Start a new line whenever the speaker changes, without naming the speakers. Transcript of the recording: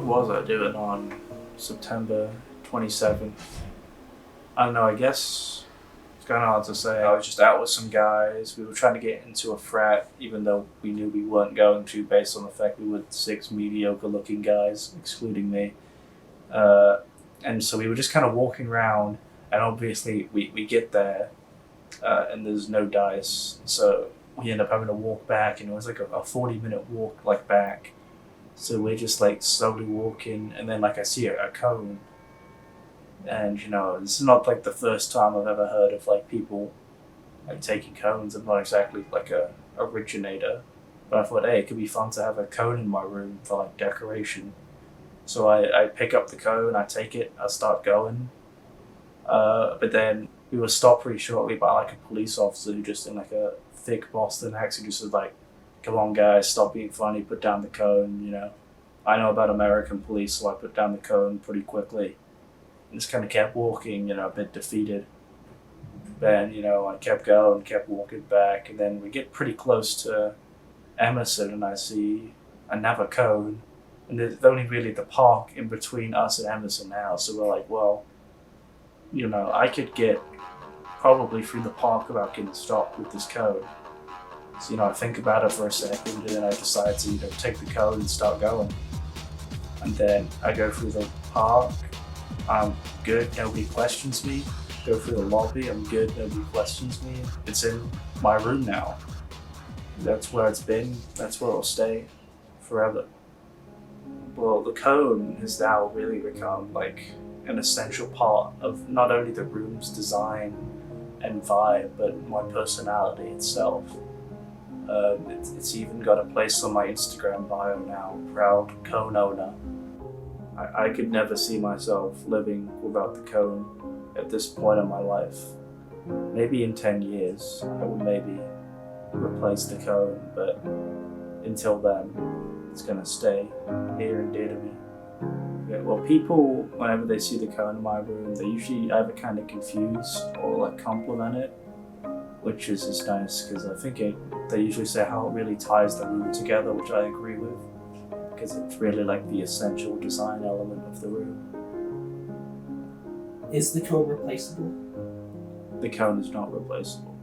what was I doing on September 27th? I don't know, I guess it's kind of hard to say. I was just out with some guys. We were trying to get into a frat, even though we knew we weren't going to, based on the fact we were 6 mediocre looking guys, excluding me. And so we were just kind of walking around, and obviously we get there, and there's no dice. So we end up having to walk back, and it was like a 40-minute walk like back. So we're just like slowly walking, and then like I see a cone, and this is not like the first time I've ever heard of like people like taking cones. I'm not exactly like a originator, but I thought, hey, it could be fun to have a cone in my room for like decoration. So I pick up the cone, I take it, I start going, but then we were stopped pretty shortly by like a police officer who just in like a thick Boston accent just was like, "Come on, guys, stop being funny, put down the cone." I know about American police, so I put down the cone pretty quickly. And just kind of kept walking, a bit defeated. Then, I kept going, kept walking back, and then we get pretty close to Emerson, and I see another cone. And there's only really the park in between us and Emerson now, so we're like, well, I could get probably through the park without getting stopped with this cone. So, I think about it for a second, and then I decide to, take the cone and start going. And then I go through the park, I'm good, nobody questions me. Go through the lobby, I'm good, nobody questions me. It's in my room now. That's where it's been, that's where it'll stay forever. Well, the cone has now really become like an essential part of not only the room's design and vibe, but my personality itself. It's even got a place on my Instagram bio now, proud cone owner. I could never see myself living without the cone at this point in my life. Maybe in 10 years, I will maybe replace the cone, but until then, it's gonna stay near and dear to me. Yeah, well, people, whenever they see the cone in my room, they usually either kind of confuse or like compliment it, which is just nice because I think they usually say how it really ties the room together, which I agree with, because it's really like the essential design element of the room.
Is the cone replaceable?
The cone is not replaceable.